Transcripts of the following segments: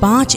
5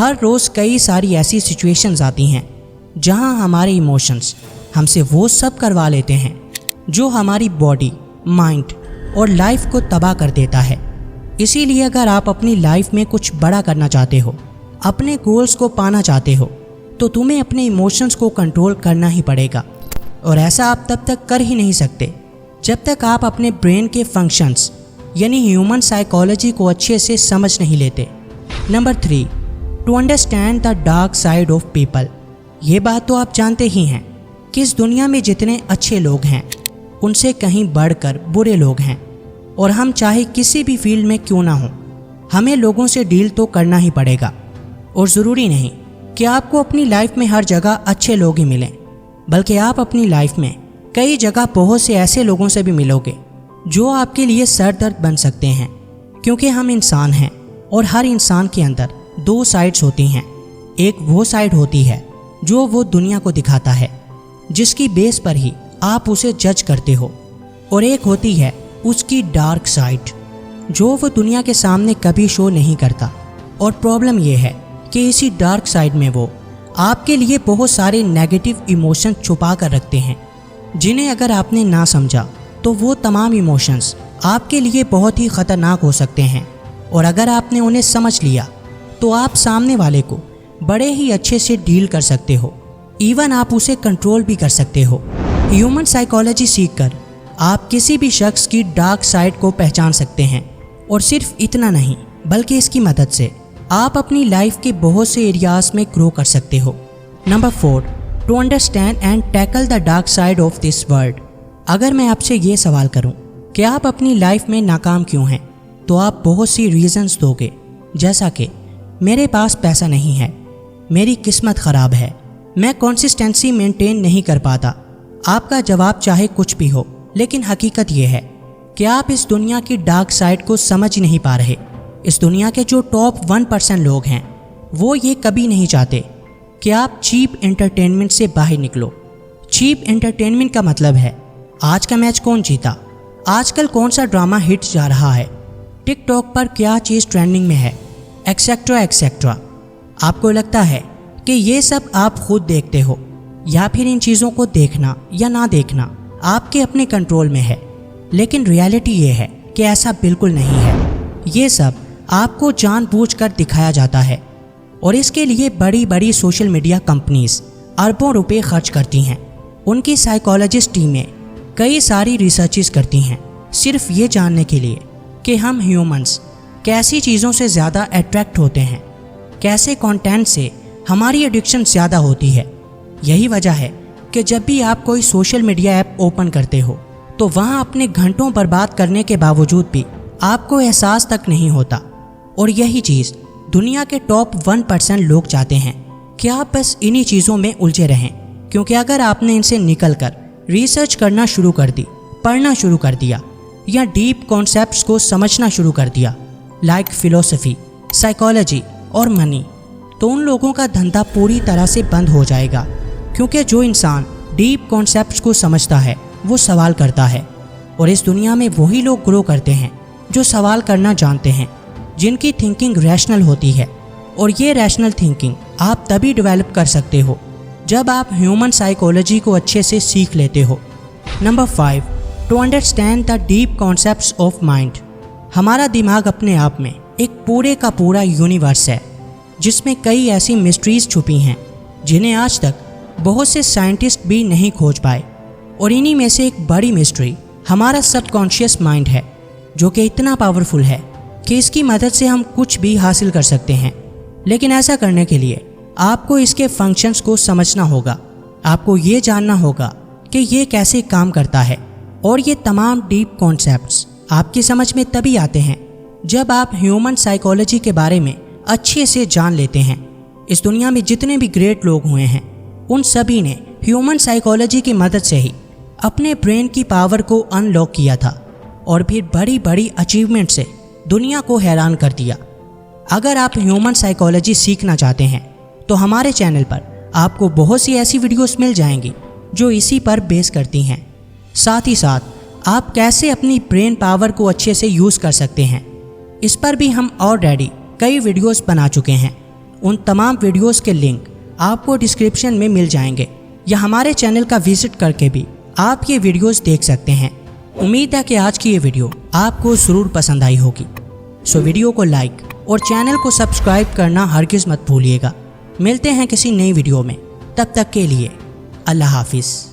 ہر روز کئی ساری ایسی سچویشنز آتی ہیں جہاں ہمارے ایموشنز ہم سے وہ سب کروا لیتے ہیں جو ہماری باڈی، مائنڈ اور لائف کو تباہ کر دیتا ہے۔ اسی لیے اگر آپ اپنی لائف میں کچھ بڑا کرنا چاہتے ہو، اپنے گولز کو پانا چاہتے ہو، تو تمہیں اپنے ایموشنز کو کنٹرول کرنا ہی پڑے گا، اور ایسا آپ تب تک کر ہی نہیں سکتے جب تک آپ اپنے برین کے فنکشنز یعنی ہیومن سائیکالوجی کو اچھے سے سمجھ نہیں لیتے۔ Number 3، to understand the dark side of people. یہ بات تو آپ جانتے ہی ہیں کہ اس دنیا میں جتنے اچھے لوگ ہیں ان سے کہیں بڑھ کر برے لوگ ہیں، اور ہم چاہے کسی بھی فیلڈ میں کیوں نہ ہوں، ہمیں لوگوں سے ڈیل تو کرنا ہی پڑے گا۔ اور ضروری نہیں کہ آپ کو اپنی لائف میں ہر جگہ اچھے لوگ ہی ملیں، بلکہ آپ اپنی لائف میں کئی جگہ بہت سے ایسے لوگوں سے بھی ملو گے جو آپ کے لیے سر درد بن سکتے ہیں، کیونکہ ہم انسان ہیں اور ہر انسان کے اندر 2 سائڈز ہوتی ہیں۔ ایک وہ سائڈ ہوتی ہے جو وہ دنیا کو دکھاتا ہے، جس کی بیس پر ہی آپ اسے جج کرتے ہو، اور ایک ہوتی ہے اس کی ڈارک سائڈ جو وہ دنیا کے سامنے کبھی شو نہیں کرتا۔ اور پرابلم یہ ہے کہ اسی ڈارک سائڈ میں وہ آپ کے لیے بہت سارے نیگیٹو ایموشن چھپا کر رکھتے ہیں، جنہیں اگر آپ نے نہ سمجھا تو وہ تمام ایموشنز آپ کے لیے بہت ہی خطرناک ہو سکتے ہیں، اور اگر آپ نے انہیں سمجھ لیا تو آپ سامنے والے کو بڑے ہی اچھے سے ڈیل کر سکتے ہو، ایون آپ اسے کنٹرول بھی کر سکتے ہو۔ ہیومن سائیکالوجی سیکھ کر آپ کسی بھی شخص کی ڈارک سائڈ کو پہچان سکتے ہیں، اور صرف اتنا نہیں بلکہ اس کی مدد سے آپ اپنی لائف کے بہت سے ایریاز میں گرو کر سکتے ہو۔ Number 4، to understand and tackle the dark side of this world. اگر میں آپ سے یہ سوال کروں کہ آپ اپنی لائف میں ناکام کیوں ہیں، تو آپ بہت سی ریزنز دو گے، جیسا کہ میرے پاس پیسہ نہیں ہے، میری قسمت خراب ہے، میں کنسسٹنسی مینٹین نہیں کر پاتا۔ آپ کا جواب چاہے کچھ بھی ہو، لیکن حقیقت یہ ہے کہ آپ اس دنیا کی ڈارک سائڈ کو سمجھ نہیں پا رہے۔ اس دنیا کے جو ٹاپ 1% لوگ ہیں وہ یہ کبھی نہیں چاہتے کہ آپ چیپ انٹرٹینمنٹ سے باہر نکلو۔ چیپ انٹرٹینمنٹ کا مطلب ہے آج کا میچ کون جیتا، آج کل کون سا ڈرامہ ہٹ جا رہا ہے، ٹک ٹاک پر کیا چیز ٹرینڈنگ میں ہے، ایکسیکٹرا ایکسیکٹرا۔ آپ کو لگتا ہے کہ یہ سب آپ خود دیکھتے ہو، یا پھر ان چیزوں کو دیکھنا یا نہ دیکھنا آپ کے اپنے کنٹرول میں ہے، لیکن ریالٹی یہ ہے کہ ایسا بالکل نہیں ہے۔ یہ سب آپ کو جان بوجھ کر دکھایا جاتا ہے، اور اس کے لیے بڑی بڑی سوشل میڈیا کمپنیز اربوں روپے خرچ کرتی ہیں۔ ان کی سائیکالوجسٹ ٹیمیں کئی ساری ریسرچز کرتی ہیں صرف یہ جاننے کے لیے کہ ہم ہیومنز کیسی چیزوں سے زیادہ اٹریکٹ ہوتے ہیں، کیسے کنٹینٹ سے ہماری ایڈکشن زیادہ ہوتی ہے۔ یہی وجہ ہے کہ جب بھی آپ کوئی سوشل میڈیا ایپ اوپن کرتے ہو تو وہاں اپنے گھنٹوں برباد کرنے کے باوجود بھی آپ کو احساس تک نہیں ہوتا، اور یہی چیز دنیا کے ٹاپ 1% لوگ چاہتے ہیں کہ آپ بس انہی چیزوں میں الجھے رہیں، کیونکہ اگر آپ نے ان سے نکل کر ریسرچ کرنا شروع کر دی، پڑھنا شروع کر دیا، یا ڈیپ کانسیپٹس کو سمجھنا شروع کر دیا لائک فلسفی، سائیکالوجی اور منی، تو ان لوگوں کا دھندا پوری طرح سے بند ہو جائے گا، کیونکہ جو انسان ڈیپ کانسیپٹس کو سمجھتا ہے وہ سوال کرتا ہے، اور اس دنیا میں وہی لوگ گرو کرتے ہیں جو سوال کرنا جانتے ہیں، جن کی تھنکنگ ریشنل ہوتی ہے، اور یہ ریشنل تھنکنگ آپ تبھی ڈیولپ کر سکتے ہو جب آپ ہیومن سائیکالوجی کو اچھے سے سیکھ لیتے ہو۔ Number 5، to understand the deep concepts of mind. ہمارا دماغ اپنے آپ میں ایک پورے کا پورا یونیورس ہے، جس میں کئی ایسی مسٹریز چھپی ہیں جنہیں آج تک بہت سے سائنٹسٹ بھی نہیں کھوج پائے، اور انہی میں سے ایک بڑی مسٹری ہمارا سب کانشیس مائنڈ ہے، جو کہ اتنا پاورفل ہے کہ اس کی مدد سے ہم کچھ بھی حاصل کر سکتے ہیں۔ لیکن ایسا کرنے کے لیے آپ کو اس کے فنکشنز کو سمجھنا ہوگا، آپ کو یہ جاننا ہوگا کہ یہ کیسے کام کرتا ہے، اور یہ تمام ڈیپ کانسیپٹس آپ کی سمجھ میں تبھی آتے ہیں جب آپ ہیومن سائیکالوجی کے بارے میں اچھے سے جان لیتے ہیں۔ اس دنیا میں جتنے بھی گریٹ لوگ ہوئے ہیں ان سبھی نے ہیومن سائیکالوجی کی مدد سے ہی اپنے برین کی پاور کو ان لاک کیا تھا، اور پھر بڑی بڑی اچیومنٹ سے دنیا کو حیران کر دیا۔ اگر آپ ہیومن سائیکالوجی سیکھنا چاہتے ہیں تو ہمارے چینل پر آپ کو بہت سی ایسی ویڈیوز مل جائیں گی جو اسی پر بیس کرتی ہیں، ساتھ ہی ساتھ آپ کیسے اپنی برین پاور کو اچھے سے یوز کر سکتے ہیں، اس پر بھی ہم آلریڈی کئی ویڈیوز بنا چکے ہیں، ان تمام ویڈیوز کے لنک آپ کو ڈسکرپشن میں مل جائیں گے، یا ہمارے چینل کا وزٹ کر کے بھی آپ یہ ویڈیوز دیکھ سکتے ہیں۔ امید ہے کہ آج کی یہ ویڈیو آپ کو ضرور پسند آئی ہوگی۔ سو ویڈیو کو لائک اور چینل کو سبسکرائب کرنا ہرگز مت بھولیے گا۔ ملتے ہیں کسی نئی ویڈیو میں، تب تک کے لیے اللہ حافظ۔